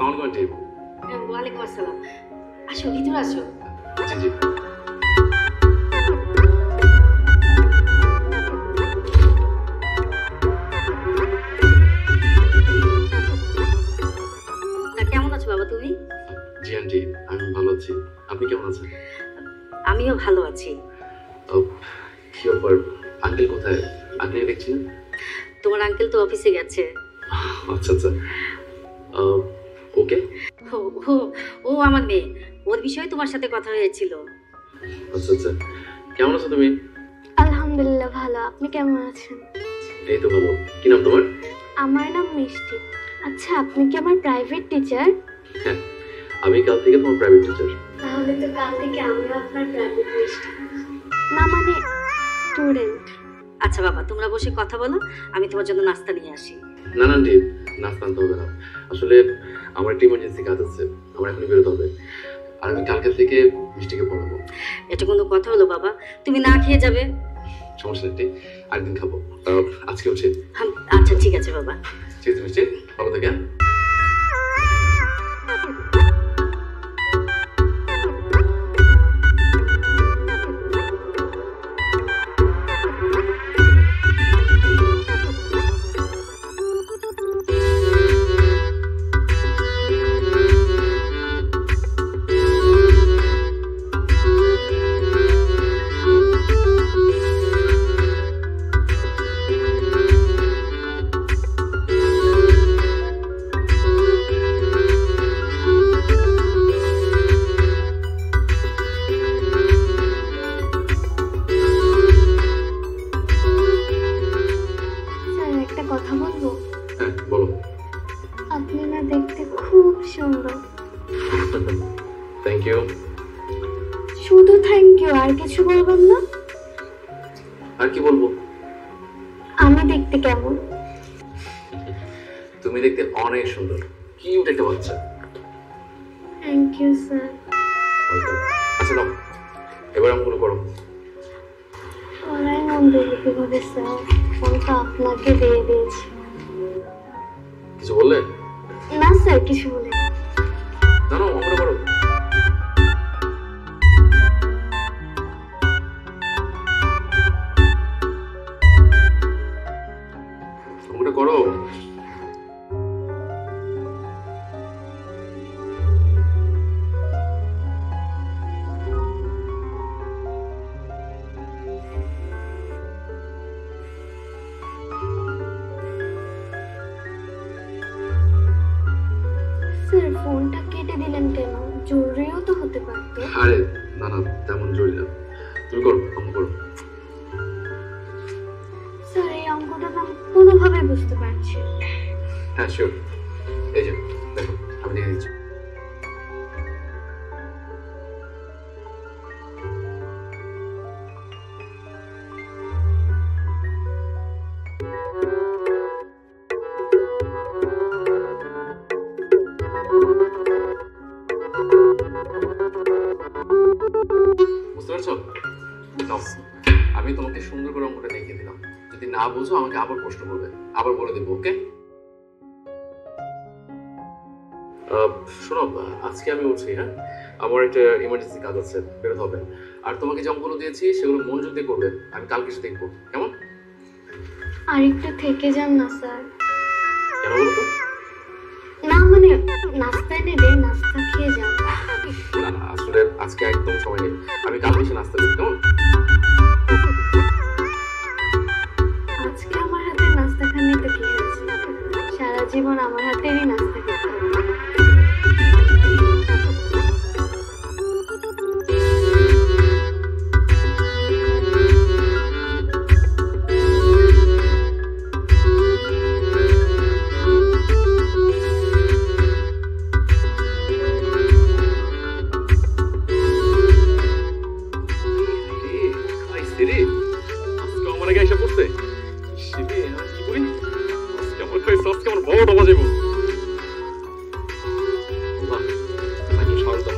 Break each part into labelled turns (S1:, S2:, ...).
S1: আসসালামু আলাইকুম।
S2: ওয়ালাইকুম আসসালাম। আসো, ভিতরে আসো।
S1: জি জি।
S2: কেমন আছো বাবা তুমি?
S1: জি আন্টি, আমি ভালো আছি। আপনি কেমন আছেন?
S2: আমিও ভালো আছি।
S1: কি ব্যাপার, আঙ্কেল কোথায়? আঙ্কেল দেখছি না।
S2: তোমার আঙ্কেল তো অফিসে গেছে।
S1: আচ্ছা আচ্ছা। ওকে।
S2: ও ও আমার মেয়ে, ওর বিষয়ে তোমার সাথে কথা হয়েছিল।
S1: আচ্ছা আচ্ছা। কেমন আছো তুমি?
S3: আলহামদুলিল্লাহ ভালো। আপনি কেমন আছেন?
S1: এই তো ভালো। কি নাম তোমার?
S3: আমার নাম মিষ্টি। আচ্ছা, আপনি কি আমার প্রাইভেট টিচার?
S1: হ্যাঁ, আমি কাল থেকে তোমার প্রাইভেট টিচার।
S3: তাহলে তো কাল থেকে আমিও আপনার প্রাইভেট মিষ্টি। না মানে স্টুডেন্ট।
S2: আচ্ছা বাবা, তোমরা বসে কথা বলো, আমি তোমার জন্য নাস্তা নিয়ে আসি।
S1: না না আন্টি, নাস্তা আনতে হবে না। আসলে আমার একটা ইমার্জেন্সি কাজ আছে, আমার এখনই বেরোতে হবে। আর আমি কালকে থেকে মিষ্টিকে পড়াবো।
S2: এটা কোনো কথা হলো বাবা? তুমি না খেয়ে যাবে।
S1: সমস্যা নেই, আরেকদিন খাবো। আজকে হচ্ছে।
S2: আচ্ছা ঠিক আছে বাবা।
S1: ঠিক আছে মিষ্টি, ভালো থেকে।
S3: স্যার, একটা কথা বলবো?
S1: হ্যাঁ বলো।
S3: আপনি না দেখতে খুব সুন্দর।
S1: Thank you.
S3: শুধু থ্যাংক ইউ, আর কিছু বলবেন না?
S1: আর কি বলবো?
S3: আমি দেখতে কেমন?
S1: তুমি দেখতে অনেক সুন্দর, কিউট একটা বাচ্চা।
S3: Thank you sir.
S1: আচ্ছা নাও, এবার আমগুলো করো।
S3: ওরাই মন দেবে কিভাবে স্যার? আমি তো আপনাকে দিয়ে দিয়েছি।
S1: কিছু বললে?
S3: না স্যার, কিছু বলে
S1: জানো আমগুলো করো। আমগুলো করো।
S3: স্যার, ফোনটা কেটে দিলেন কেন? জরুরিও তো হতে পারতো।
S1: আরে না না, তেমন জরুরি না। তুমি করো, আম্মু করো।
S3: স্যার, এই অঙ্কটা না আমি কোনোভাবে বুঝতে পারছি না।
S1: হ্যাঁ শিওর। এই যে দেখো, আমি লিখে দিচ্ছি। বুঝতে পারছো? নাও, আমি তোমাকে সুন্দর করে অঙ্কটা দেখিয়ে দিলাম। যদি না বুঝো আমাকে আবার প্রশ্ন করবে, আবার বলে দেবো। ওকে? শোনো, আজকে আমি উঠছি। হ্যাঁ, আমার একটা ইমার্জেন্সি কাজ আছে, বেরোতে হবে। আর তোমাকে যে অঙ্কগুলো দিয়েছি সেগুলো মনোযোগ দিয়ে করবে। আমি কালকে এসে দেখবো, কেমন?
S3: আর একটু থেকে যান না স্যার।
S1: কেন বলো তো?
S3: না মানে নাস্তা এনে দে, নাস্তা খেয়ে যান।
S1: না না, আসলে আজকে একদম সময় নেই। আমি কালকে এসে নাস্তা করবো, কেমন?
S3: আজকে আমার হাতে নাস্তা খানে তো কি হয়েছে? সারা জীবন আমার হাতেরই নাস্তা খেতে হবে।
S1: আজকে আমার আগে এসে পড়ছে। শিবে, আর কি করি? আজকে আমার খাইছে, আজকে আমার বড়টা বাজাবো। আল্লাহ, আমাকে একটু সাহায্য দাও।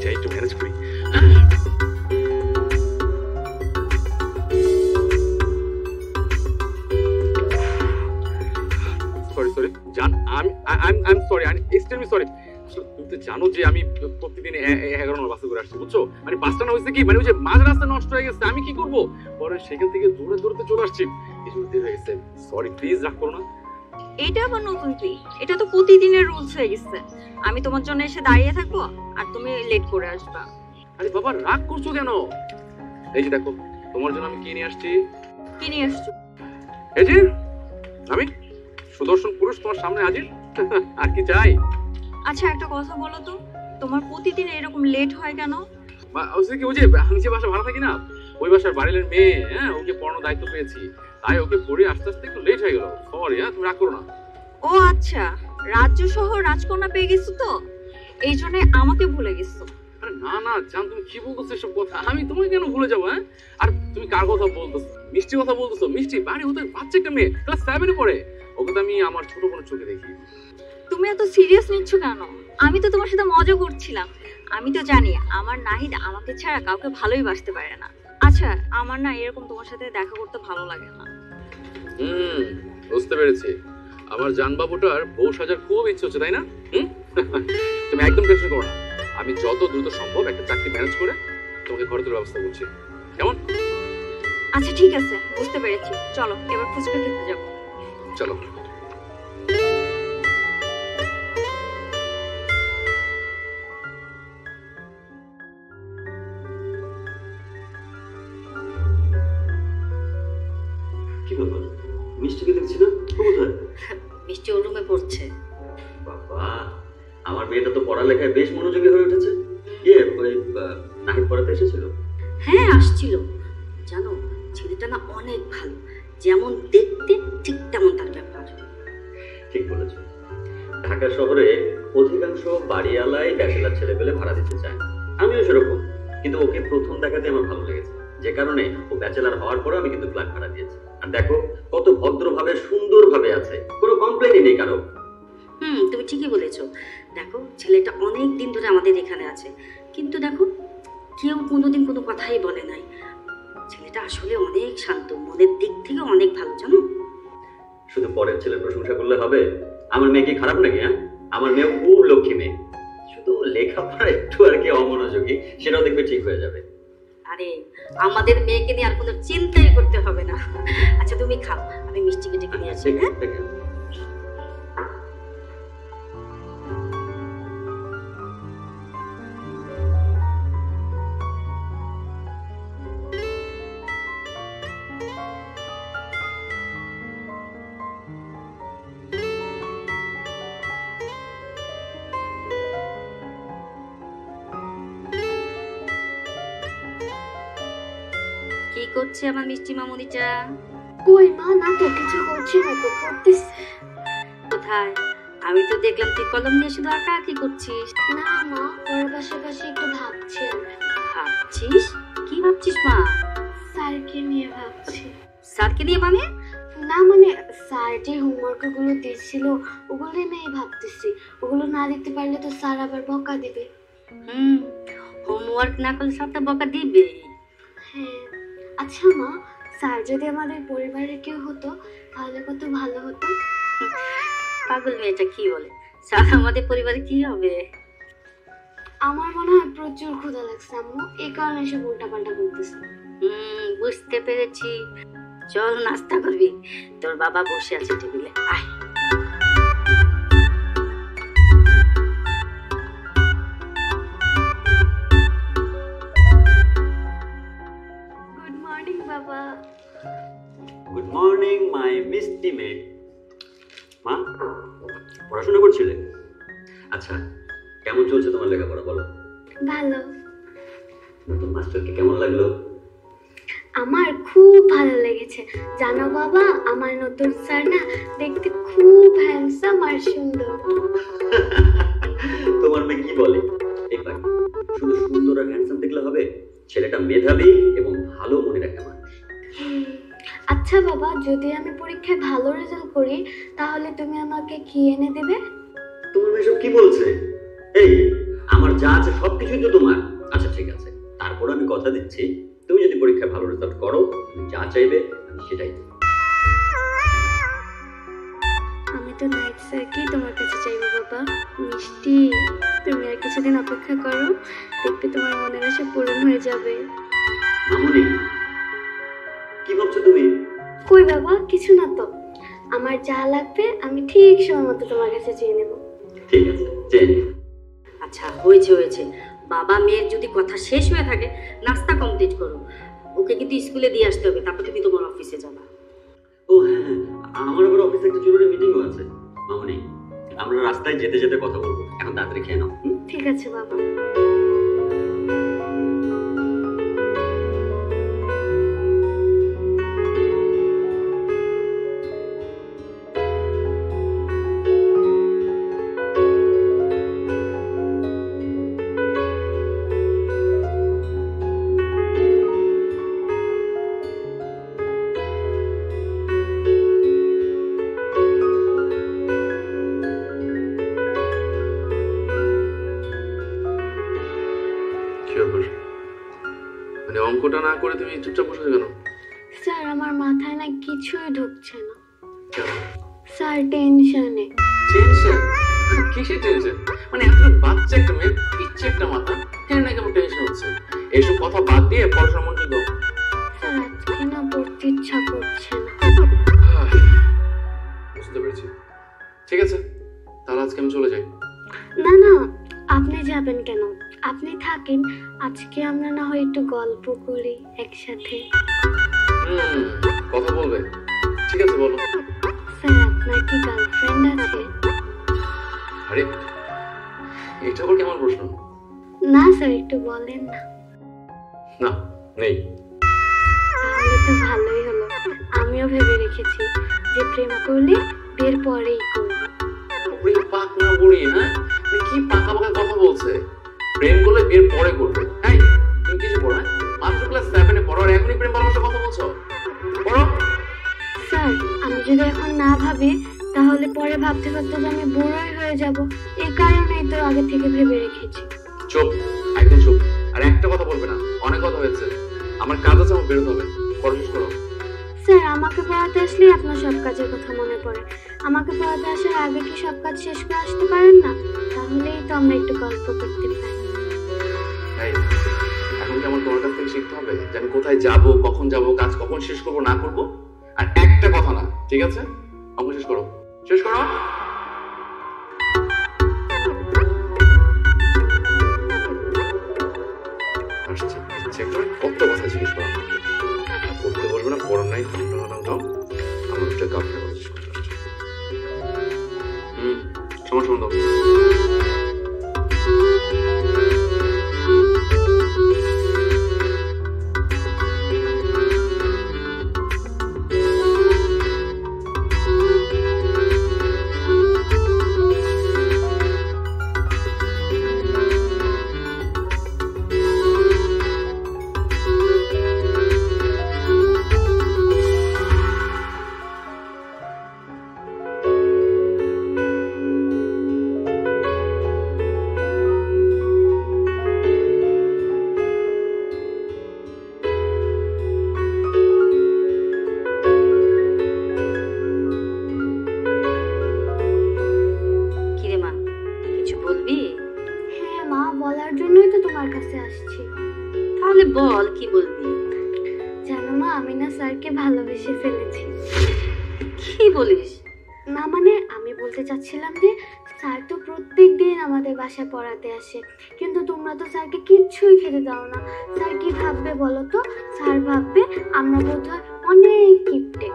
S1: যাই একটু ম্যানেজ করি। সরি সরি জান, আমি I am sorry, extremely sorry. তুমি তো জানো যে আমি প্রতিদিন 11 নম্বর বাসে করে আসছি, বুঝছো? মানে বাসটা না হয়েছে কি, মানে ওই যে মাঝ রাস্তা নষ্ট হয়ে গেছে, আমি কি করবো? পরে সেখান থেকে দূরে দূরে চলে আসছি, কিছু দেরি হয়ে গেছে। সরি, প্লিজ রাগ করো না।
S2: এটা আবার নতুন কি? এটা তো প্রতিদিনের রুলস হয়ে গেছে। আমি তোমার জন্য এসে দাঁড়িয়ে থাকবো আর তুমি লেট করে আসবা।
S1: আরে বাবা, রাগ করছো কেন? এই যে দেখো, তোমার জন্য আমি কি নিয়ে আসছি।
S2: কি নিয়ে আসছো?
S1: এই যে আমি সুদর্শন পুরুষ তোমার সামনে হাজির। আর কি চাই?
S2: আচ্ছা একটা কথা বলো তো, তোমার প্রতিদিন এরকম লেট হয় কেন?
S1: কি, ওই যে আমি যে বাসা ভাড়া থাকি না, ওই বাসার বাড়ির মেয়ে, হ্যাঁ, ওকে পড়ানোর দায়িত্ব পেয়েছি, তাই ওকে পড়ে আস্তে আস্তে একটু লেট হয়ে গেল। সরি, হ্যাঁ, তুমি রাগ করো না।
S2: ও আচ্ছা, রাজ্য সহ রাজকন্যা পেয়ে গেছো তো, এই জন্য আমাকে ভুলে গেছো।
S1: আরে না না জান, তুমি কি বলতেছো এসব কথা? আমি তোমাকে কেন ভুলে যাবো? হ্যাঁ, আর তুমি কার কথা বলতেছো? মিষ্টি কথা বলতেছো? মিষ্টি বাড়ি ওদের বাচ্চা একটা মেয়ে, ক্লাস 7 এ পড়ে। ওকে তো আমি আমার ছোট বোনের চোখে দেখি।
S2: তুমি এত সিরিয়াস নিচ্ছ কেন? আমি তো তোমার সাথে মজা করছিলাম। আমি তো জানি আমার নাহিদ আমাকে ছাড়া কাউকে ভালোই বাসতে পারে না। আচ্ছা আমার না এরকম তোমার সাথে দেখা করতে ভালো লাগে না।
S1: বুঝতে পেরেছি, আমার জানবাবুটার বউ সাজার খুব ইচ্ছে হচ্ছে, তাই না? তুমি একদম টেনশন করো না, আমি যত দ্রুত সম্ভব একটা চাকরি ম্যানেজ করে তোমাকে ঘরে তোলার ব্যবস্থা করছি, কেমন?
S2: আচ্ছা ঠিক আছে, বুঝতে পেরেছি। চলো এবার ফুচকা খেতে যাবো।
S1: চলো।
S4: কি ব্যাপার, মিষ্টিকে দেখছি না? কোথায়?
S2: মিষ্টি ওর রুমে পড়ছে।
S4: বাবা, আমার মেয়েটা তো পড়ালেখায় বেশ মনোযোগী হয়ে উঠেছে। ওই নাহিদ পড়াতে এসেছিল?
S5: হ্যাঁ আসছিল। জানো ছেলেটা না অনেক ভালো, যেমন দেখতে ঠিক তেমন তার ব্যাপার।
S4: ঠিক বলেছো, ঢাকা শহরে অধিকাংশ বাড়িওয়ালাই ব্যাচেলার ছেলে পেলে ভাড়া দিতে চায়, আমিও সেরকম। কিন্তু ওকে প্রথম দেখাতে আমার ভালো লেগেছে, যে কারণে ও ব্যাচেলার হওয়ার পরে আমি কিন্তু ফ্ল্যাট ভাড়া দিয়েছি। আর দেখো কত ভদ্রভাবে সুন্দরভাবে আছে, কোনো কমপ্লেনই নেই কারো।
S5: তুমি ঠিকই বলেছো। দেখো ছেলেটা অনেক দিন ধরে আমাদের এখানে আছে, কিন্তু দেখো কেউ কোনোদিন কোনো কথাই বলে নাই। ছেলেটা আসলে অনেক শান্ত, মনের দিক থেকে অনেক ভালো জানো।
S4: শুধু পরের ছেলের প্রশংসা করলে হবে? আমার মেয়ে কি খারাপ নাকি? হ্যাঁ, আমার মেয়ে খুব লক্ষ্মী মেয়ে, শুধু লেখাপড়া একটু আর কি অমনোযোগী, সেটাও দেখবে ঠিক হয়ে যাবে।
S5: আরে আমাদের মেয়েকে নিয়ে আর কোনো চিন্তাই করতে হবে না। আচ্ছা তুমি খাও, আমি মিষ্টিকে ডেকে নিয়ে আসি। হ্যাঁ কি করছে আমার মিষ্টি মামুনিটা?
S3: কই মা, না তো কিছু করছি না তো, পড়তেছি।
S5: কোথায়? আমি তো দেখলাম তুই কলম নিয়ে শুধু আঁকা আঁকি করছিস।
S3: না মা, ওর পাশাপাশি একটু ভাবছি।
S5: ভাবছিস? কি ভাবছিস মা?
S3: স্যারকে নিয়ে ভাবছি।
S5: স্যারকে নিয়ে মানে?
S3: না মানে স্যার যে হোমওয়ার্ক গুলো দিচ্ছিল ওগুলো নিয়ে ভাবতেছি। ওগুলো না দিতে পারলে তো স্যার আবার বকা দিবে।
S5: হোমওয়ার্ক না করলে স্যার তো বকা দিবে।
S3: হ্যাঁ। আচ্ছা মা, স্যার যদি আমাদের পরিবারের কেউ হতো তাহলে কত ভালো হতো।
S5: পাগল মেয়েটা কি বলে? স্যার আমাদের পরিবারে কি হবে?
S3: আমার মনে হয় প্রচুর ক্ষুধা লাগছে আম্মু, এই কারণে এসব উল্টাপাল্টা বলতেছে।
S5: বুঝতে পেরেছি। চল নাস্তা করবি, তোর বাবা বসে আছে টেবিলে, আয়।
S3: গুড মর্নিং বাবা।
S4: গুড মর্নিং মাই মিষ্টি মেয়ে। মা, পড়াশোনা করছিলে? আচ্ছা, কেমন চলছে তোমার লেখাপড়া বলো?
S3: ভালো।
S4: নতুন মাস্টারকে কেমন লাগলো?
S3: আমার খুব ভালো লেগেছে। জানো বাবা, আমার নতুন স্যার না দেখতে খুব হ্যান্ডসাম আর সুন্দর।
S4: তোমার মেয়ে কি বলে? একবার শুধু সুন্দর আর হ্যান্ডসাম দেখলে হবে? ছেলেটা মেধাবী এবং ভালো মনে রাখা মানুষ।
S3: আচ্ছা বাবা, যদি আমি পরীক্ষায় ভালো রেজাল্ট করি তাহলে তুমি আমাকে কি এনে দেবে?
S4: তোমার মেয়ে সব কি বলছে? এই, আমার যা আছে সবকিছুই তো তোমার। আচ্ছা ঠিক আছে, তারপর আমি কথা দিচ্ছি, তুমি যদি পরীক্ষায় ভালো রেজাল্ট করো, তুমি যা চাইবে আমি সেটাই দেব।
S3: আমি তো নাইট স্যারকেই তোমার কাছে চাইবো বাবা। মিষ্টি, তুমি আর কিছুদিন অপেক্ষা করো, দেখবে তোমার মনের আশা পূরণ হয়ে যাবে।
S4: মামুনি, কি ভাবছো তুমি?
S3: কই বাবা, কিছু না তো। আমার যা লাগবে আমি ঠিক সময় মতো তোমার কাছে চেয়ে নেব।
S4: ঠিক আছে, চেয়ে নিও।
S5: আচ্ছা, হয়েছে হয়েছে। বাবা মেয়ের যদি কথা শেষ হয়ে থাকে, নাস্তা কমপ্লিট করো। ওকে কিন্তু স্কুলে দিয়ে আসতে হবে, তারপর তুমি তোমার অফিসে যাবা।
S4: ও হ্যাঁ হ্যাঁ, আমার আবার অফিসে একটা জরুরি মিটিংও আছে। মামুনি, আমরা রাস্তায় যেতে যেতে কথা বলবো, এখন তাড়াতাড়ি খেয়ে নাও।
S3: ঠিক আছে বাবা।
S1: কি ব্যাপার? মানে অঙ্কটা না করে তুমি চুপচাপ বসে কেন?
S3: স্যার, আমার মাথায় না কিছুই ঢুকছে না।
S1: কেন?
S3: স্যার টেনশনে।
S1: টেনশন? কিসের টেনশন? মানে এত বাচ্চা একটা মেয়ে, ইচ্ছে একটা মাথা, কেন না কেমন টেনশন হচ্ছে? এইসব কথা বাদ দিয়ে পড়াশোনা মনোযোগ দাও।
S3: স্যার, আজকে না পড়তে ইচ্ছা করছে না।
S1: বুঝতে পেরেছি। ঠিক আছে, তাহলে আজকে আমি চলে যাই।
S3: না না, আপনি যাবেন কেন? আপনি থাকেন, আজকে আমরা না হয় একটু গল্প করি একসাথে।
S1: কথা বলবে? ঠিক আছে, বলো।
S3: স্যার, আপনার কি গার্লফ্রেন্ড আছে?
S1: আরে, এটা আবার কেমন প্রশ্ন?
S3: না স্যার, একটু বলেন না।
S1: না, নেই।
S3: তাহলে তো ভালোই হলো। আমিও ভেবে রেখেছি যে প্রেম করলে বিয়ের পরেই করবো।
S1: ওরে পাকনা বুড়ি, হ্যাঁ? মানে কি পাকা পাকা কথা বলছে? প্রেম করলে বিয়ের পরে করবে? এই, তুমি কিছু পড়ো, হ্যাঁ? মাত্র ক্লাস 7 এ পড়ো আর এখনই প্রেম ভালোবাসার কথা বলছো? পড়ো।
S3: স্যার, আমি যদি এখন না ভাবি তাহলে পরে ভাবতে ভাবতে তো আমি বুড়োই হয়ে যাব। এই কারণেই তো আগে থেকে ভেবে রেখেছি।
S1: চুপ, একদম চুপ। আর একটা কথা বলবে না, অনেক কথা হয়েছে। আমার কাজ আছে, আমার বেরোতে হবে। পড়া শেষ করো।
S3: স্যার, আমাকে পড়াতে আসলেই আপনার সব কাজের কথা মনে পড়ে। আমাকে পড়াতে আসার আগে কি সব কাজ শেষ করে আসতে পারেন না? তাহলেই তো আমরা একটু গল্প করতে পারি।
S1: এই, এখন কি আমার তোমার কাছ থেকে শিখতে হবে যে আমি কোথায় যাব, কখন যাব, কাজ কখন শেষ করব না করব? আর একটা কথা না, ঠিক আছে? অঙ্ক শেষ করো, শেষ করো। আসছে, চেক করে কত কথা জিজ্ঞেস করা করতে বলবে না, পড়ার নাই, দাও। আমার একটা গাফের কথা শেষ করতে আসছে। সমস্যা দাও।
S5: কিরে মা, কিছু বলবি?
S3: হ্যাঁ মা, বলার জন্যই তো তোমার কাছে আসছি।
S5: তাহলে বল, কি বলবি?
S3: জানো মা, আমি না স্যারকে ভালোবেসে ফেলেছি।
S5: কি বলিস?
S3: না মানে আমি বলতে চাচ্ছিলাম যে স্যার তো প্রত্যেক দিন আমাদের বাসায় পড়াতে আসে, কিন্তু তোমরা তো স্যারকে কিচ্ছুই খেতে দাও না। স্যার কি ভাববে বলো তো? স্যার ভাববে আমরা বোধহয় অনেক কিপটে।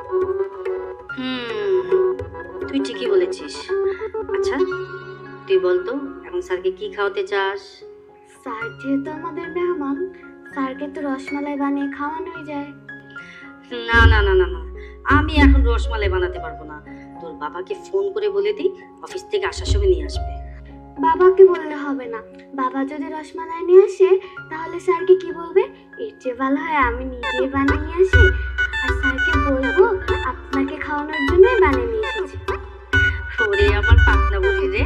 S5: তুই ঠিকই বলেছিস। আচ্ছা, তুই বলতো এখন স্যারকে কি খাওয়াতে চাস?
S3: স্যার যেহেতু আমাদের মেহমান, স্যারকে তো রসমালাই বানিয়ে খাওয়ানোই যায়।
S5: না না না না না, আমি এখন রসমালাই বানাতে পারবো না। তোর বাবাকে ফোন করে বলে দিই, অফিস থেকে আসার সময় নিয়ে আসবে।
S3: বাবাকে বললে হবে না। বাবা যদি রসমালাই নিয়ে আসে তাহলে স্যারকে কি বলবে? এর চেয়ে ভালো হয় আমি নিজেই বানিয়ে নিয়ে আসি, আর স্যারকে বলবো আপনাকে খাওয়ানোর জন্যই বানিয়ে নিয়ে এসেছি।
S5: ওরে আমার পাতলা বুড়ি রে,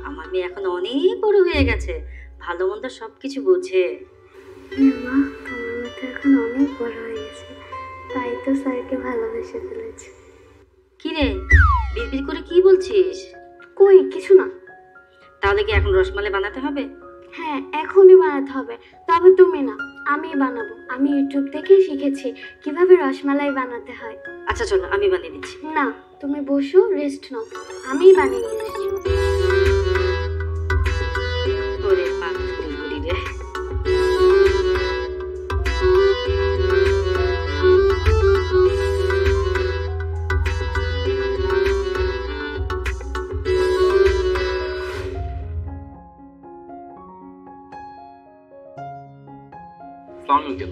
S5: আমার মেয়ে এখন অনেক বড় হয়ে গেছে, ভালো মন্দ সবকিছু বোঝে।
S3: মা, তোমার মাথা এখন অনেক বড় হয়ে গেছে, তাই তো স্যারকে ভালোবেসে ফেলেছে।
S5: কি রে, বিড়বিড় করে কি বলছিস?
S3: কই কিছু না।
S5: তাহলে কি এখন রসমালাই বানাতে হবে?
S3: হ্যাঁ এখনই বানাতে হবে, তবে তুমি না, আমিই বানাবো। আমি ইউটিউব থেকে শিখেছি কিভাবে রসমালাই বানাতে হয়।
S5: আচ্ছা চলো আমি বানিয়ে দিচ্ছি।
S3: না তুমি বসো, রেস্ট নাও, আমিই বানিয়ে নিয়ে আসছি।
S5: ওরে বাবা বুড়ি রে।
S1: আসসালামু আলাইকুম।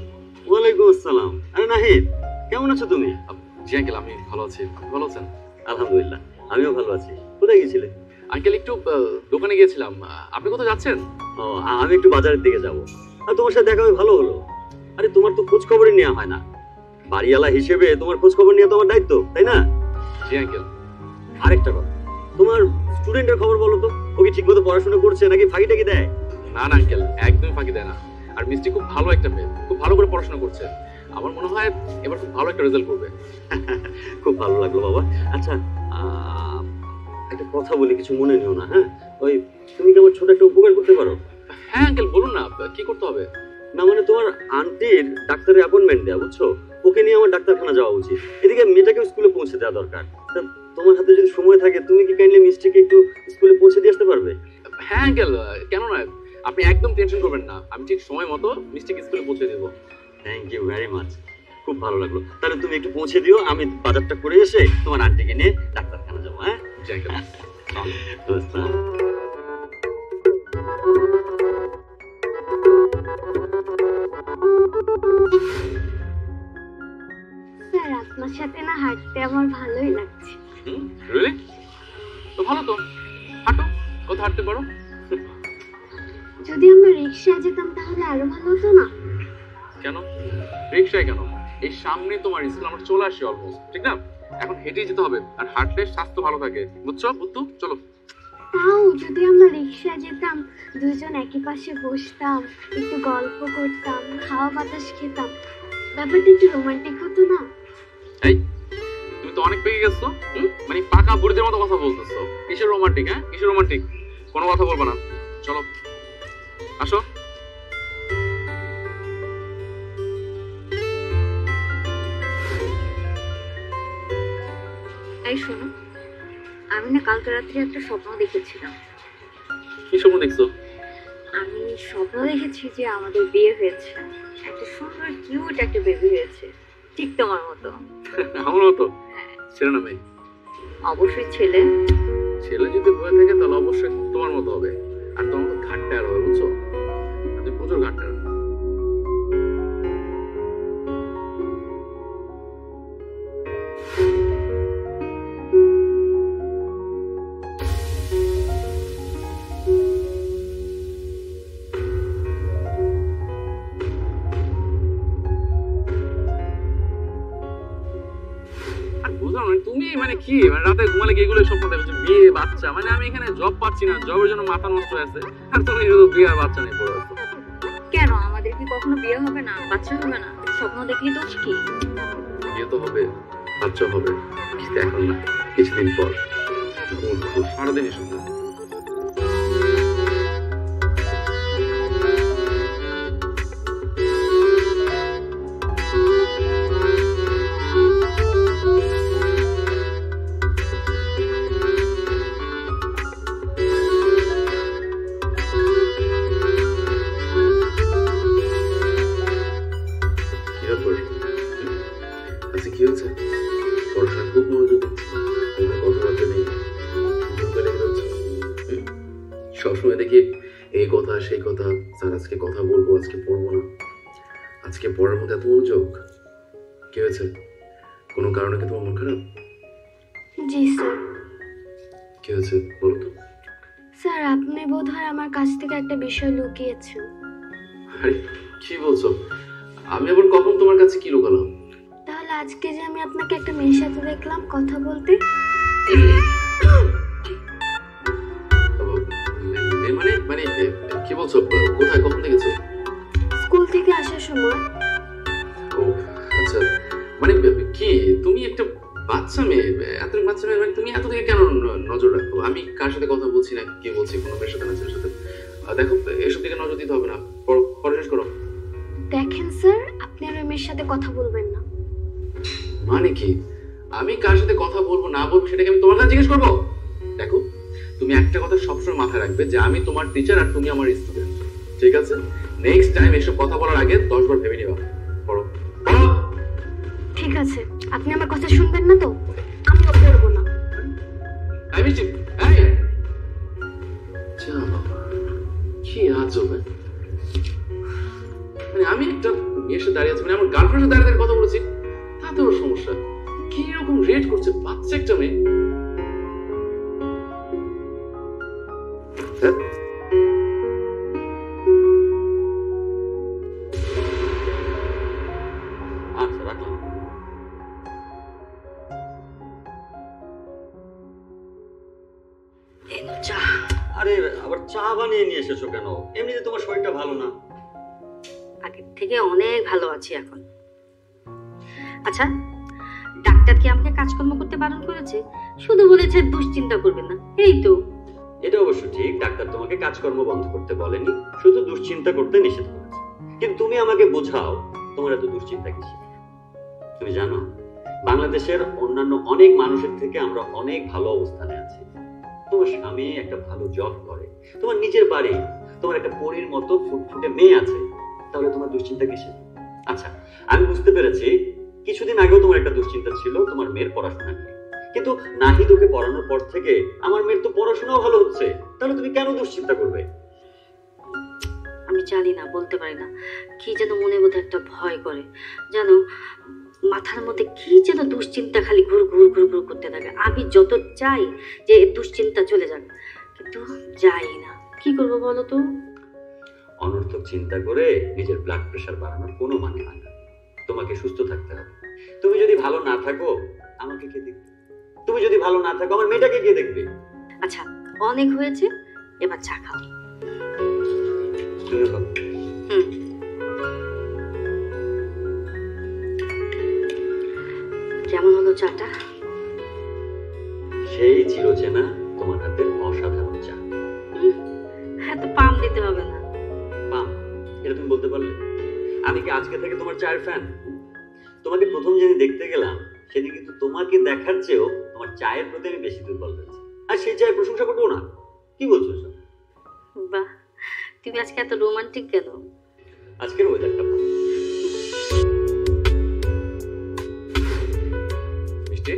S4: ওয়ালাইকুম আসসালাম। আরে নাহিদ, কেমন আছো তুমি?
S1: জি আঙ্কেল, আমি ভালো আছি। আপনি ভালো আছেন?
S4: আলহামদুলিল্লাহ, আমিও ভালো আছি। কোথায় গেছিলে?
S1: আঙ্কেল একটু দোকানে গিয়েছিলাম। আপনি কোথায় যাচ্ছেন?
S4: ও, আমি একটু বাজারের দিকে যাব। আর তোমার সাথে দেখা হয়ে ভালো হলো। আরে তোমার তো খোঁজ খবরই নেওয়া হয় না। বাড়িওয়ালা হিসেবে তোমার খোঁজ খবর নেওয়া তোমার দায়িত্ব, তাই না?
S1: জি আঙ্কেল।
S4: আরেকটা কথা, তোমার স্টুডেন্টের খবর বলো তো। ও কি ঠিকমতো পড়াশোনা করছে নাকি ফাঁকি টাকি দেয়?
S1: না না আঙ্কেল, একদমই ফাঁকি দেয় না। আর মিষ্টি খুব ভালো একটা মেয়ে, খুব ভালো করে পড়াশোনা করছে। আমার মনে হয় এবার খুব ভালো একটা রেজাল্ট করবে।
S4: খুব ভালো লাগলো বাবা। আচ্ছা, একটা কথা বলি, কিছু মনে নিও না। হ্যাঁ, ওই তুমি কি আমার ছোট একটা উপকার করতে পারো?
S1: হ্যাঁ আঙ্কেল, বলুন না কি করতে হবে।
S4: না মানে তোমার আন্টির ডাক্তারের অ্যাপয়েন্টমেন্ট দেওয়া, বুঝছো? ওকে নিয়ে আমার ডাক্তারখানা যাওয়া উচিত। এদিকে মেয়েটাকেও স্কুলে পৌঁছে দেওয়া দরকার। তা তোমার হাতে যদি সময় থাকে তুমি কি কাইন্ডলি মিষ্টিকে একটু স্কুলে পৌঁছে দিয়ে আসতে পারবে?
S1: হ্যাঁ আঙ্কেল, কেন নয়। আপনি একদম টেনশন করবেন না, আমি ঠিক সময় মতো মিষ্টিকে স্কুলে পৌঁছে দেবো।
S4: থ্যাংক ইউ ভেরি মাচ, খুব ভালো লাগলো। তাহলে তুমি একটু পৌঁছে দিও, আমি বাজারটা করে এসে তোমার আন্টিকে নিয়ে ডাক্তারখানা যাবো। হ্যাঁ
S1: জি আঙ্কেল।
S3: স্যার আপনার সাথে না হাঁটতে আমার ভালোই লাগছে।
S1: রিয়েলি? তো ভালো তো, হাঁটো, কোথাও হাঁটতে পারো।
S3: যদি আমরা রিক্সায় যেতাম তাহলে আরো ভালো হতো না?
S1: কেন রিক্সায় কেন? এই সামনে তোমার স্কুল, আমরা চলে আসি অলমোস্ট, ঠিক না? এখন হেঁটেই যেতে হবে, আর হাঁটলে স্বাস্থ্য ভালো থাকে, বুঝছো বুদ্ধু? চলো।
S3: তাও যদি আমরা রিক্সায় যেতাম, দুজন একই পাশে বসতাম, একটু গল্প করতাম, খাওয়া বাতাস খেতাম, ব্যাপারটা একটু রোমান্টিক হতো না?
S1: এই তুমি তো অনেক পেকে গেছো। মানে পাকা বুড়িদের মতো কথা বলতেছো। কিসের রোমান্টিক? হ্যাঁ কিসের রোমান্টিক? কোনো কথা বলবো না, চলো আসো।
S2: এই শোনো, আমি না কালকে রাত্রে একটা স্বপ্ন দেখেছিলাম।
S1: কি স্বপ্ন দেখছো?
S2: আমি স্বপ্ন দেখেছি যে আমাদের বিয়ে হয়েছে, একটা সুন্দর কিউট একটা বেবি হয়েছে, ঠিক তোমার মতো।
S1: আমার মতো? ছেলে না মেয়ে?
S2: অবশ্যই ছেলে।
S1: ছেলে যদি হয়ে থাকে তাহলে অবশ্যই তোমার মতো হবে, আর তোমার মতো ঘাটতে আর হবে, বুঝছো? তুমি প্রচুর ঘাটতে। তুমি মানে কি মানে রাতে ঘুমালে কি এগুলো স্বপ্ন দেখো? বিয়ে বাচ্চা, মানে আমি এখানে জব পাচ্ছি না, জবের জন্য মাথা নষ্ট হয়ে আছে, আর তুমি শুধু বিয়ে আর বাচ্চা নেই পড়ে আছো।
S2: কেন আমাদের কি কখনো বিয়ে হবে না, বাচ্চা হবে না? স্বপ্ন দেখলি দোষ কি?
S1: বিয়ে তো হবে, বাচ্চা হবে, কিন্তু এখন না, কিছুদিন পর। সারাদিনই শুধু কি হয়েছে? পড়াশোনা খুব মনোযোগ দিচ্ছি, কথাবার্তা নেই, সবসময় দেখি এই কথা সেই কথা। স্যার আজকে কথা বলবো, আজকে পড়বো না, আজকে পড়ার মধ্যে এত মনোযোগ। কি হয়েছে? কোনো কারণে কি তোমার মন খারাপ?
S3: জি স্যার।
S1: কি হয়েছে বলো তো?
S3: স্যার আপনি বোধহয় আমার কাছ থেকে একটা বিষয় লুকিয়েছেন।
S1: আরে কি বলছো? আমি আবার কখন তোমার কাছে কি লুকালাম?
S3: তাহলে আজকে যে আমি আপনাকে একটা মেয়ের সাথে দেখলাম কথা বলতে।
S1: মানে মানে কি বলছো? কোথায়, কখন দেখেছো?
S3: স্কুল থেকে আসার সময়।
S1: ও আচ্ছা, মানে কি তুমি একটা বাচ্চা মেয়ে, এত বাচ্চা মেয়ে, মানে তুমি এত দিকে কেন নজর রাখো? আমি কার সাথে কথা বলছি না কি বলছি, কোনো মেয়ের সাথে না ছেলের সাথে, দেখো এসব দিকে নজর দিতে হবে না। পরে শেষ করো।
S3: দেখেন স্যার, আপনি আর ওই মেয়ের সাথে কথা বলবেন না।
S1: মানে কি? আমি কার সাথে কথা বলবো না বলবো সেটাকে আমি তোমার কাছে জিজ্ঞেস করবো? দেখো, তুমি একটা কথা সবসময় মাথায় রাখবে যে আমি তোমার টিচার আর তুমি আমার স্টুডেন্ট, ঠিক আছে? নেক্সট টাইম এসব কথা বলার আগে 10 বার ভেবে নিবা। পড়ো পড়ো।
S3: ঠিক আছে, আপনি আমার কথা শুনবেন না তো? আমিও করবো না।
S1: এই মিষ্টি, এই যা বাবা, কি আজব! মানে আমি একটা মেয়ের সাথে দাঁড়িয়ে আছি, মানে আমার গার্লফ্রেন্ডের সাথে দাঁড়িয়ে কথা বলেছি, তাতেও সমস্যা? কি রকম রেট করছে বাচ্চা একটা মেয়ে! হ্যাঁ?
S4: আচ্ছা, রাখলাম।
S5: এই নাও চা।
S4: আরে আবার চা বানিয়ে নিয়ে এসেছো কেন? এমনিতে তোমার শরীরটা ভালো না।
S5: আগের থেকে অনেক ভালো আছি এখন। আচ্ছা, ডাক্তার কি আমাকে কাজকর্ম করতে বারণ করেছে? শুধু বলেছে দুশ্চিন্তা করবে না, এই তো।
S4: এটা অবশ্য ঠিক, ডাক্তার তোমাকে কাজকর্ম বন্ধ করতে বলেনি, শুধু দুশ্চিন্তা করতে নিষেধ করেছে। কিন্তু তুমি আমাকে বোঝাও, তোমার এত দুশ্চিন্তা কিসের? তুমি জানো, বাংলাদেশের অন্যান্য অনেক মানুষের থেকে আমরা অনেক ভালো অবস্থানে আছি। তোমার স্বামী একটা ভালো জব করে, তোমার নিজের বাড়ি, তোমার একটা পরীর মতো ফুটফুটে মেয়ে আছে, তাহলে তোমার দুশ্চিন্তা কিসের? আচ্ছা, আমি বুঝতে পেরেছি কিছুদিন আগেও তোমার একটা দুশ্চিন্তা ছিল তোমার মেয়ের পড়াশোনা নিয়ে, কিন্তু নাহিদ ওকে পড়ানোর পর থেকে আমার মেয়ের তো পড়াশোনাও ভালো হচ্ছে, তাহলে তুমি কেন দুশ্চিন্তা করবে?
S5: আমি জানি না, বলতে পারি না, কি যেন মনের মধ্যে একটা ভয় করে, জানো, মাথার মধ্যে কি যেন দুশ্চিন্তা খালি ঘুর ঘুর ঘুর ঘুর করতে থাকে। আমি যত চাই যে দুশ্চিন্তা চলে যাক, কিন্তু যাই না। কি করবো বলো তো?
S4: অনর্থক চিন্তা করে নিজের ব্লাড প্রেশার বাড়ানোর কোনো মানে হয় না। তোমাকে সুস্থ থাকতে হবে। তুমি যদি ভালো না থাকো, আমাকে কে দেখবে? তুমি যদি ভালো না থাকো, আমার মেয়েটাকে কে দেখবে?
S5: আচ্ছা, অনেক হয়েছে, এবার চা খাও।
S4: তুমিও খাও।
S5: হুম। কেমন হলো চাটা?
S4: সেই চিরচেনা তোমার হাতের অসাধারণ চা।
S5: এত পাম দিতে হবে না।
S4: পাম? এটা তুমি বলতে পারলে? আমি কি আজকে থেকে তোমার চায়ের ফ্যান? তোমাকে প্রথম যেদিন দেখতে গেলাম সেদিন কিন্তু তোমাকে দেখার চেয়েও তোমার চায়ের প্রতি আমি বেশি দুর্বল হয়েছি, আর সেই চায়ের প্রশংসা করবো না? কি বলছো সব?
S5: বাহ, তুমি আজকে এত রোমান্টিক কেন?
S4: আজকের ওয়েদারটা ভালো।
S1: মিষ্টি,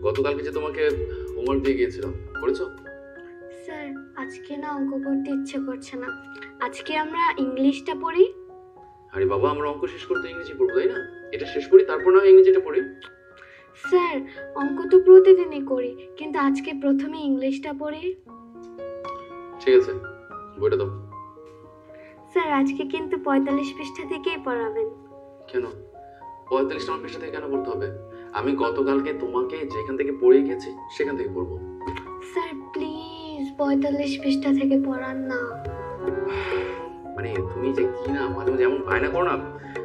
S1: গতকালকে যে তোমাকে হোমওয়ার্ক দিয়ে গিয়েছিলাম, করেছো?
S3: স্যার, আজকে না অঙ্ক করতে ইচ্ছে করছে না। আজকে আমরা ইংলিশটা পড়ি।
S1: আরে বাবা, আমরা অঙ্ক শেষ করতে ইংরেজি পড়বো, তাই না? এটা শেষ করি, তারপর না ইংরেজিটা পড়ি।
S3: স্যার, অঙ্ক তো প্রতিদিনই করি, কিন্তু আজকে প্রথমে ইংলিশটা পড়ি।
S1: ঠিক আছে, বইটা দাও।
S3: স্যার, আজকে কিন্তু 45 পৃষ্ঠা থেকেই পড়াবেন।
S1: কেন 45 নম্বর পৃষ্ঠা থেকে কেন পড়তে হবে? আমি গতকালকে তোমাকে যেখান থেকে পড়ে গেছি সেখান থেকে পড়বো।
S3: স্যার প্লিজ 45 পৃষ্ঠা থেকে পড়ান না।
S1: মানে তুমি যে কি না মাঝে মাঝে এমন বায়না করো না,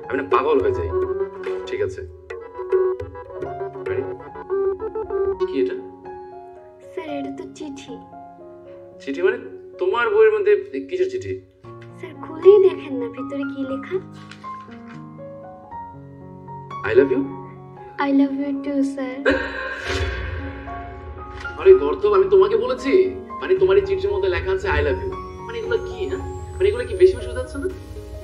S1: আমি না পাগল হয়ে যাই। ঠিক আছে, Ready? কি এটা?
S3: স্যার, এটা তো চিঠি।
S1: চিঠি মানে? তোমার বইয়ের মধ্যে কিসের চিঠি?
S3: স্যার, খুলেই দেখেন না ভিতরে কি লেখা।
S1: I love you.
S3: I love you too sir.
S1: আরে গর্দভ, আমি তোমাকে বলেছি, মানে তোমার এই চিঠির মধ্যে লেখা আছে আই লাভ ইউ, মানে এগুলো কি? না মানে এগুলো কি বেশি বেশি যাচ্ছে না?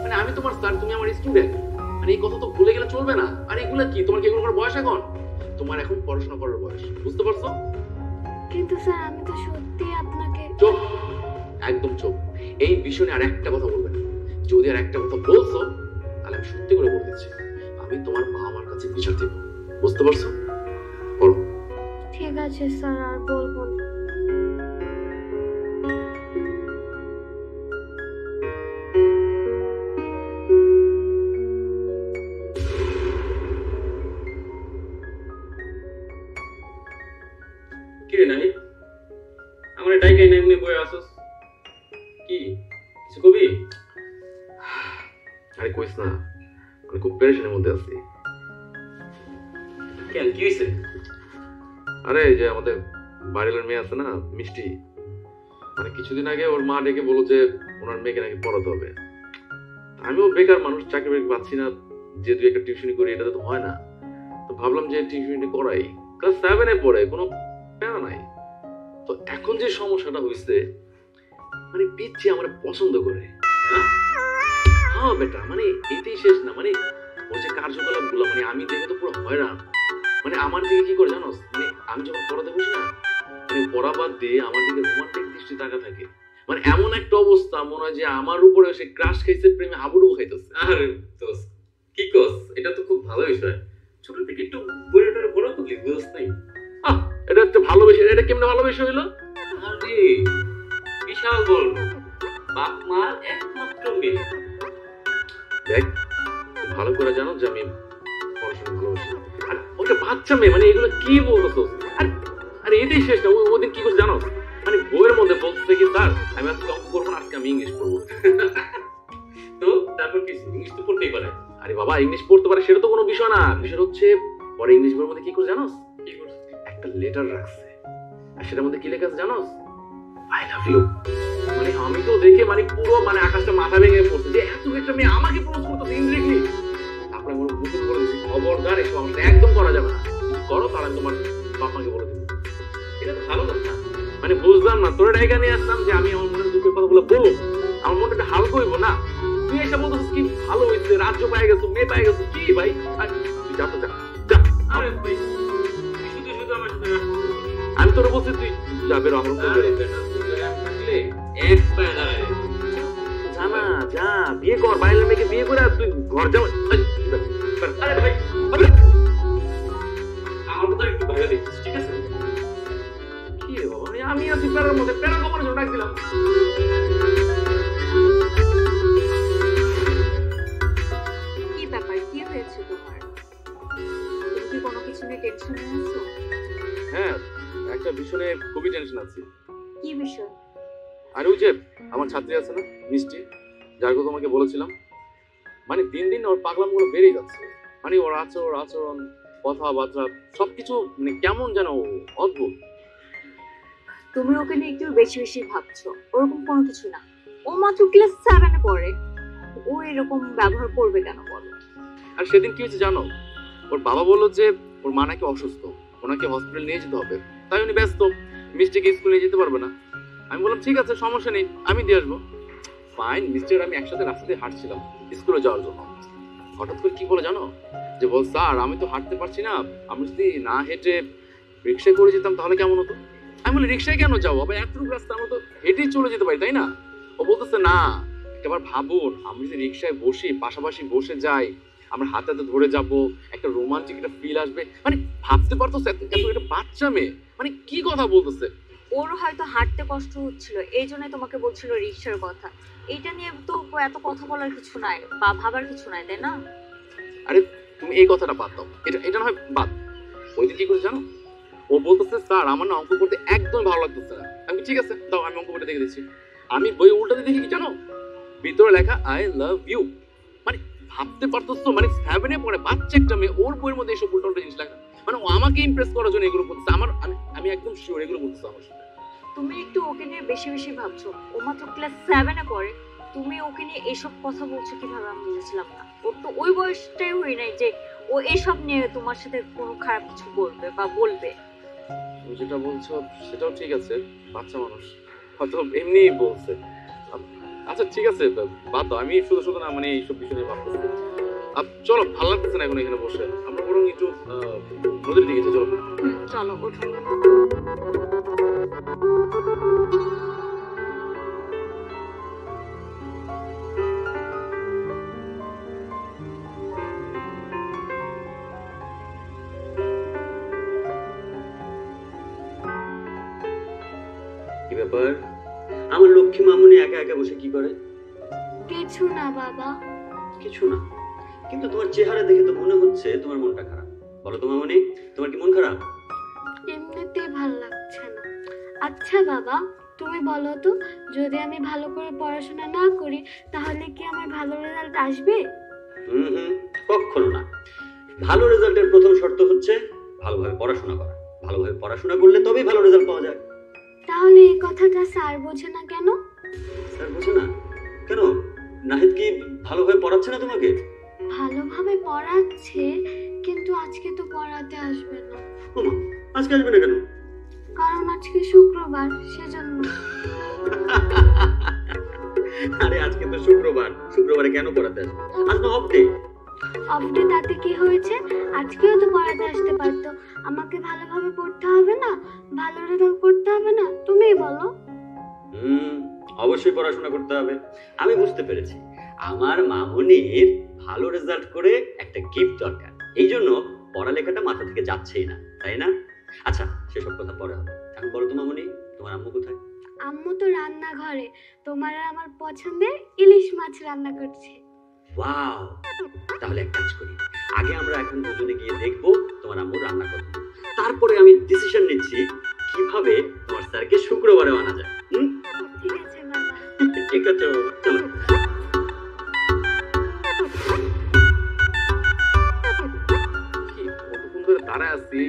S1: মানে আমি তোমার স্যার, তুমি আমার স্টুডেন্ট, মানে এই কথা তো ভুলে গেলে চলবে না। আর এগুলো কি? তোমার কি এগুলো করার বয়স এখন? তোমার এখন পড়াশোনা করার বয়স, বুঝতে পারছো?
S3: কিন্তু স্যার, আমি তো সত্যি আপনাকে।
S1: চুপ, একদম চুপ। এই বিষয়ে আর একটা কথা বলবে না। যদি আর একটা কথা বলছো তাহলে আমি সত্যি করে বলে দিচ্ছি, আমি তোমার বাবা মার কাছে বিচার দেব, বুঝতে পারছো? পড়ো।
S3: ঠিক আছে স্যার, আর বলবো না।
S1: কি রে নানি, আমার ডাইকাই না এমনি বই আসস, কি কিছু কবি? আরে কইস না, আমি খুব পেরেশানির মধ্যে আছি।
S4: কেন কি হয়েছে?
S1: আরে এই যে আমাদের বাড়ির মেয়ে আছে না মিষ্টি, মানে কিছুদিন আগে ওর মা ডেকে বললো যে ওনার মেয়েকে নাকি পড়াতে হবে। আমিও বেকার মানুষ, চাকরি বাকরি পাচ্ছি না, যে দুই একটা টিউশনি করি এটাতে তো হয় না। তো ভাবলাম যে টিউশনি করাই, ক্লাস 7-এ পড়ে, কোনো প্যারা নাই। তো এখন যে সমস্যাটা হয়েছে, মানে পিচ্ছি আমার পছন্দ করে। হ্যাঁ বেটা, মানে এটাই শেষ না, মানে ওর যে কার্যকলাপ গুলো মানে আমি দেখে তো পুরো হয়রান। মানে আমার দিকে কি করে জানোস, মানে আমি যখন পড়াতে বসি না, মানে পড়া বাদ দিয়ে আমার দিকে রোমান্টিক দৃষ্টি তাকা থাকে। মানে এমন একটা অবস্থা মনে হয় যে আমার উপরে সে ক্রাশ খাইছে, প্রেমে হাবুডুবু খাইতেছে।
S4: আরে দোস্ত কি কস, এটা তো খুব ভালো বিষয়। ছোট থেকে একটু বইটা বড় করলি বুঝছ নাই?
S1: এটা একটা ভালোবেসে, এটা কেমনে ভালোবেসে হইলো?
S4: আরে বিশাল বড় বাপ মার একমাত্র মেয়ে।
S1: দেখ ভালো করে জানো যে আমি পড়াশোনা ভালোবাসি, আর ওটা বাচ্চা মেয়ে, মানে এগুলো কি বলতো? আরে এটাই শেষ না, ওদিন কি করে জানো, মানে বইয়ের মধ্যে বলতে কি স্যার আমি আজকে অঙ্ক করবো না, আজকে আমি ইংলিশ পড়বো।
S4: তো তারপর কি ইংলিশ তো পড়তেই পারে।
S1: আরে বাবা ইংলিশ পড়তে পারে সেটা তো কোনো বিষয় না, বিষয় হচ্ছে পরে ইংলিশ বইয়ের মধ্যে কি করে জানোস,
S4: কি করছে?
S1: একটা লেটার রাখছে, আর সেটার মধ্যে কি লেখা আছে জানোস, আই লাভ ইউ। মানে আমি তো দেখে মানে পুরো মানে আকাশটা মাথা ভেঙে পড়ছে যে এত একটা মেয়ে আমাকে প্রপোজ করতেছে ইনডিরেক্টলি। তারপরে আমার মুখে করে দিচ্ছি খবরদার এসব আমার সাথে একদম করা যাবে না, যদি করো তাহলে আমি তোমার বাপাকে বলে দেবো।
S4: এটা তো ভালো কথা।
S1: মানে বুঝলাম না, তোর জায়গা নিয়ে আসলাম যে আমি আমার মনের দুঃখের কথাগুলো বলবো, আমার মনটা একটু হালকা হইবো না। তুই এসে বলতেছিস কি ভালো হয়েছে, রাজ্য পাই গেছো, মেয়ে পাই গেছো, কি ভাই তুই যা তো যা যা।
S4: আরে ভাই শুধু শুধু আমার সাথে
S1: আমি তোর বলছি তুই যা বেরো আমার
S4: আরে বেটা তুই থাকলে এক পায়ে দাঁড়ায়
S1: যা না যা, বিয়ে কর, বাইরের মেয়েকে বিয়ে করে আর তুই ঘর যাও।
S4: আরে ভাই আমার কথা একটু ভালো দেখছিস ঠিক আছে?
S1: কি রে বাবা, আমি আছি প্যারার মধ্যে, প্যারা কমানোর জন্য ডাক দিলাম।
S2: কি ব্যাপার, কি হয়েছে তোমার? তুমি কি কোনো কিছু নিয়ে টেনশনে আছো?
S1: হ্যাঁ একটা বিষয়ে খুবই টেনশন আছে।
S2: কি বিষয়?
S1: আর ওই যে আমার ছাত্রী আছে না মিষ্টি, যার কথা তোমাকে বলেছিলাম, মানে দিন দিন ওর পাগলামগুলো বেড়েই যাচ্ছে। মানে ওর আচরণ কথাবার্তা সবকিছু মানে কেমন যেন অদ্ভুত।
S2: তুমি ওকে নিয়ে একটু বেশি বেশি ভাবছো, ওরকম কোনো কিছু না। ও মাত্র ক্লাস 7-এ পড়ে, ও এরকম ব্যবহার করবে কেন বলো?
S1: আর সেদিন কি হয়েছে জানো, ওর বাবা বললো যে ওর মা নাকি অসুস্থ, ওনাকে হসপিটাল নিয়ে যেতে হবে, তাই উনি ব্যস্ত, মিষ্টিকে স্কুলে যেতে পারবে না। আমি বললাম ঠিক আছে সমস্যা নেই, আমি দিয়ে আসবো। ফাইন, মিষ্টির আমি একসাথে রাস্তা দিয়ে হাঁটছিলাম স্কুলে যাওয়ার জন্য। হঠাৎ করে কি বলে জানো, যে বল স্যার আমি তো হাঁটতে পারছি না, আমি যদি না হেঁটে রিক্সায় করে যেতাম তাহলে কেমন হতো। আমি বলি রিক্সায় কেন যাবো, আবার এতটুকু রাস্তা আমরা তো হেঁটেই চলে যেতে পারি তাই না। ও বলতেছে না, একবার ভাবুন আমি যদি রিক্সায় বসি, পাশাপাশি বসে যাই, আমরা হাতে হাতে ধরে যাব, একটা রোমান্টিক একটা ফিল আসবে। মানে ভাবতে পারতো এত একটা বাচ্চা মেয়ে মানে কি কথা বলতেছে।
S2: ওর হয়তো হাঁটতে কষ্ট হচ্ছিল, এই জন্যই তোমাকে বলছিল রিক্সার কথা। এটা নিয়ে তো এত কথা বলার কিছু নাই বা ভাবার কিছু নাই, তাই না?
S1: আরে তুমি এই কথাটা বাদ দাও, এটা না হয় বাদ। ওই দিন কি করে জানো, ও বলতেছে স্যার আমার না অঙ্ক করতে একদমই ভালো লাগতেছে না। আমি ঠিক আছে দাও আমি অঙ্ক করতে দেখে দিচ্ছি। আমি বই উল্টাতে দেখি কি জানো, ভিতরে লেখা আই লাভ ইউ। মানে ভাবতে পারতেছো, মানে 7-এ পড়ে বাচ্চা একটা মেয়ে, ওর বইয়ের মধ্যে এইসব উল্টা উল্টা জিনিস লেখা, মানে ও আমাকে ইমপ্রেস করার জন্য এগুলো করতেছে। আমার আমি একদম শিওর এগুলো করতেছে আমার সাথে।
S2: তুমি একটু ওকে নিয়ে বেশি বেশি ভাবছো, ও মাত্র ক্লাস 7-এ পড়ে, তুমি ওকে নিয়ে এসব কথা বলছো কিভাবে আমি বুঝলাম না। ওর তো ওই বয়সটাই হই নাই যে ও এসব নিয়ে তোমার সাথে কোনো খারাপ কিছু বলবে বা বলবে।
S1: তুমি যেটা বলছো সেটাও ঠিক আছে, বাচ্চা মানুষ হয়তো এমনিই বলছে। আচ্ছা ঠিক আছে বাদ দাও, আমি শুধু শুধু না মানে এইসব বিষয় নিয়ে ভাবতেছি। চলো ভালো লাগতেছে না এখন এখানে বসে, আমরা বরং একটু নদীর দিকে যাই, চলো।
S2: চলো ওঠো।
S4: কি ব্যাপার, আমার লক্ষ্মী মামুনি একা একা বসে কি করে?
S3: কিছু না বাবা।
S4: কিছু না, কিন্তু তোমার চেহারা দেখে তো মনে হচ্ছে তোমার মনটা খারাপ। বলো তো মামুনি, তোমার কি মন খারাপ?
S3: এমনিতেই ভালো লাগছে না। আচ্ছা বাবা তুমি বলো তো, যদি আমি ভালো করে পড়াশোনা না করি তাহলে কি আমার ভালো রেজাল্ট আসবে?
S4: কখনো না। ভালো রেজাল্টের প্রথম শর্ত হচ্ছে ভালোভাবে পড়াশোনা করা। ভালোভাবে পড়াশোনা করলে তবেই ভালো রেজাল্ট পাওয়া যায়।
S3: তাহলে এই কথাটা স্যার বোঝে না কেন?
S4: স্যার বোঝে না কেন? নাহিদ কি ভালোভাবে পড়াচ্ছে না তোমাকে?
S3: ভালোভাবে পড়াচ্ছে, কিন্তু আজকে তো পড়াতে আসবে না।
S4: ওমা, আজকে আসবে না কেন?
S3: কারণ আজকে শুক্রবার, সেজন্য।
S4: আরে আজকে তো শুক্রবার, শুক্রবারে কেন পড়াতে আসবে? আজ তো অফ ডে।
S3: অফ ডে তাতে কি হয়েছে? আজকেও তো পড়াতে আসতে পারতো। আমাকে ভালোভাবে পড়তে হবে না? ভালো রেজাল্ট করতে হবে না? তুমিই বলো।
S4: অবশ্যই পড়াশোনা করতে হবে। আমি বুঝতে পেরেছি, আমার মামুনির ভালো রেজাল্ট করে একটা গিফট দরকার, এই জন্য পড়ালেখাটা মাথা থেকে যাচ্ছেই না, তাই না? আচ্ছা, সেসব কথা পরে হবে। এখন বলো তো মামুনি, তোমার আম্মু কোথায়?
S3: আম্মু তো রান্নাঘরে তোমার আর আমার পছন্দের ইলিশ মাছ রান্না করছে।
S4: ওয়াও, তাহলে এক কাজ করি, আগে আমরা এখন দুজনে গিয়ে দেখবো তোমার আম্মু রান্না করবে, তারপরে আমি ডিসিশন নিচ্ছি কিভাবে তোমার স্যারকে শুক্রবারে আনা যায়।
S3: ঠিক আছে বাবা।
S4: ঠিক আছে বাবা, চলো।
S1: কি কতক্ষণ ধরে দাঁড়ায় আছি,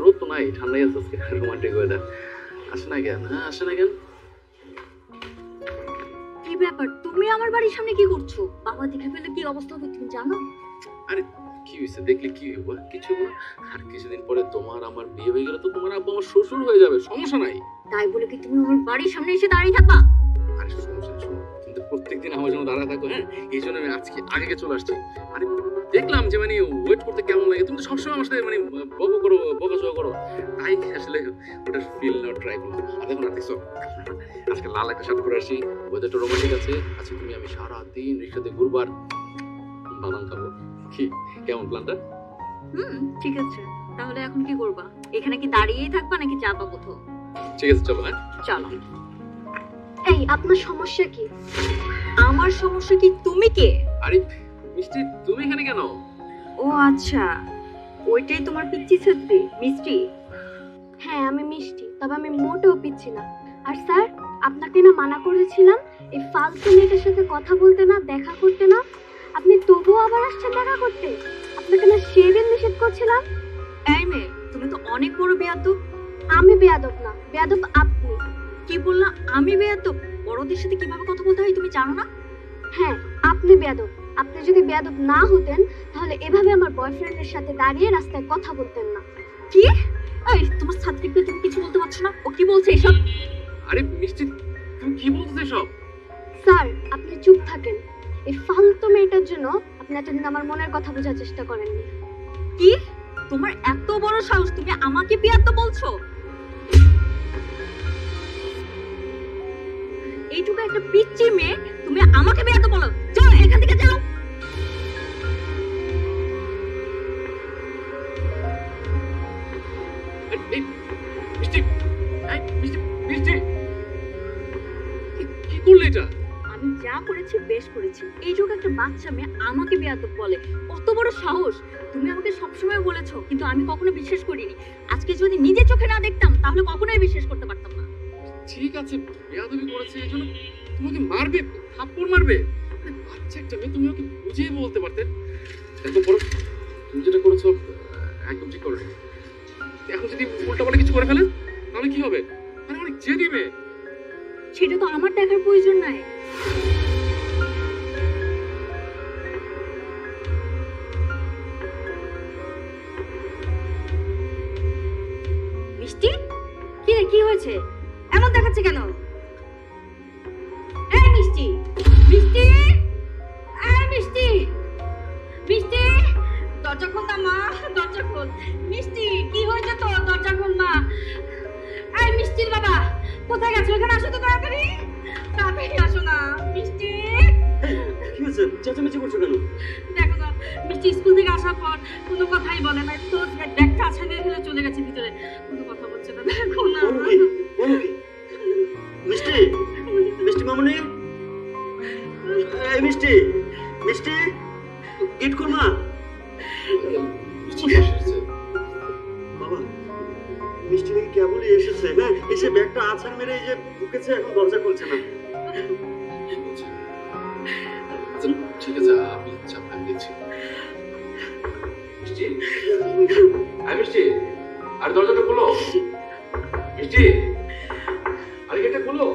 S1: রোদ তো নাই, ঠান্ডাই আছে আজকে, রোমান্টিক ওয়েদার। আসে না কেন? হ্যাঁ, আসে না কেন?
S2: কি ব্যাপার, তুমি আমার বাড়ির সামনে কি করছো? বাবা দেখে ফেলে কি অবস্থা হবে তুমি জানো?
S1: আরে কি হয়েছে, দেখলে কি হইব? কিছু না, আর কিছুদিন পরে তোমার আমার বিয়ে হয়ে গেলে তো তোমার আব্বু আমার শ্বশুর হয়ে যাবে, সমস্যা নাই।
S2: তাই বলে কি তুমি আমার বাড়ির সামনে এসে দাঁড়িয়ে থাকবা?
S1: আরে সমস্যা নেই, শোনো, কিন্তু প্রত্যেকদিন আমার জন্য দাঁড়ায় থাকো, হ্যাঁ? এই জন্য আমি আজকে আগে চলে আসছি। আরে দেখলাম যে মানে ওয়েট করতে কেমন লাগে, তুমি তো সবসময় আমার সাথে মানে বকাঝকা করো, তাই আসলে ওটা ফিল না ট্রাই করলাম। আর দেখো না, দেখছো আজকে লাল একটা শার্ট পরে আসি, ওয়েদারটা রোমান্টিক আছে। আচ্ছা তুমি আমি সারা দিন রিক্সাতে ঘুরবার, বাদাম খাবো। কি কেমন প্ল্যানটা?
S2: ঠিক আছে, তাহলে এখন কি করবা? এখানে কি দাঁড়িয়েই থাকবা নাকি যাবা কোথাও?
S1: ঠিক আছে, চলো। হ্যাঁ,
S2: চলো।
S3: এই আপনার সমস্যা কি?
S2: আমার সমস্যা কি? তুমি কে?
S1: আরে মিষ্টি, তুমি এখানে কেন?
S2: ও আচ্ছা, ওইটাই তোমার পিচ্চি ছাত্রী মিষ্টি?
S3: হ্যাঁ, আমি মিষ্টি, তবে আমি মোটেও পিচ্ছি না। আর স্যার, আপনাকে না মানা করেছিলাম এই ফালতু মেয়েটার সাথে কথা বলতে না, দেখা করতে না, আপনি তবুও আবার আসছেন দেখা করতে। আপনাকে না সেদিন নিষেধ করছিলাম।
S2: এই মেয়ে, তুমি তো অনেক বড় বেয়াদব।
S3: আমি বেয়াদব না, বেয়াদব আপনি।
S2: কি বললা? আমি বেয়াদব? বড়দের সাথে কিভাবে কথা বলতে হয় তুমি জানো না?
S3: হ্যাঁ, আপনি বেয়াদব। আপনি যদি বেয়াদব না হতেন তাহলে এভাবে আমার বয়ফ্রেন্ডের সাথে দাঁড়িয়ে রাস্তায় কথা বলতেন না।
S2: কি? এই তোমার ছাত্রীকে তুমি কিছু বলতে পারছো না? ও কি বলছে এসব?
S1: আরে মিষ্টি, তুমি কি বলতেছো এসব?
S3: স্যার, আপনি চুপ থাকেন। এই ফালতু মেয়েটার জন্য আপনি এতদিন আমার মনের কথা বোঝার চেষ্টা করেননি।
S2: কি? তোমার এত বড় সাহস, তুমি আমাকে বেয়াদব বলছো? এইটুকু একটা পিচ্চি মেয়ে, তুমি আমাকে বেয়াদব বলো? যাও এখান থেকে, যাও।
S1: এই মিষ্টি, এই মিষ্টি, মিষ্টি, কি করলে এটা?
S2: আমি যা করেছি বেশ করেছি। এইটুকু একটা বাচ্চা মেয়ে আমাকে বেয়াদব বলে? কত বড় সাহস! তুমি আমাকে সবসময় বলেছো, কিন্তু আমি কখনো বিশ্বাস করিনি। আজকে যদি নিজে চোখে না দেখতাম তাহলে কখনোই বিশ্বাস করতে পারতাম না।
S1: ঠিক আছে, বেয়াদবি করেছে এই জন্য তোমাকে মারবে, থাপ্পড় মারবে? আরে বাচ্চা একটা মেয়ে, তুমি ওকে বুঝিয়ে বলতে পারতে। দেখো পড়ো, তুমি যেটা করেছো একদম ঠিক করো। এখন যদি উল্টাপাল্টা কিছু করে ফেলে তাহলে কি হবে? আরে অনেক জেদি মেয়ে।
S2: সেটা তো আমার দেখার প্রয়োজন নাই। মিষ্টি, কি রে, কি হয়েছে? এমন দেখাচ্ছে কেন? এই মিষ্টি, মিষ্টি, এই মিষ্টি, মিষ্টি, দরজা খোল না মা, দরজা খোল। মিষ্টি, কি হয়েছে তোর? দরজা খোল মা। এই মিষ্টির বাবা কোথায় গেছো? এখানে আসো তো তাড়াতাড়ি, তাড়াতাড়ি আসো না। মিষ্টি,
S4: কি হয়েছে? চেঁচামেচি করছো কেন?
S2: দেখো না, মিষ্টি স্কুল থেকে আসার পর কোনো কথাই বলে না, তো ব্যাগটা আছাড়ে ফেলে চলে গেছে ভিতরে, কোনো কথা বলছে না। দেখো না।
S4: বলো কি? বলো কি? মিষ্টি, মিষ্টি মামুনি, এই মিষ্টি, মিষ্টি, গেট খোল মা।
S1: মিষ্টি এসেছে।
S4: বাবা, মিষ্টি নাকি কেবলই এসেছে, হ্যাঁ, এসে ব্যাগটা আছাড় মেরে এই যে ঢুকেছে, এখন দরজা খুলছে না।
S1: কি বলছে? আচ্ছা ঠিক আছে, আমি চাপ দিচ্ছি। মিষ্টি, মিষ্টি, আর দরজাটা খুলো। মিষ্টি, আরে গেটটা খুলো।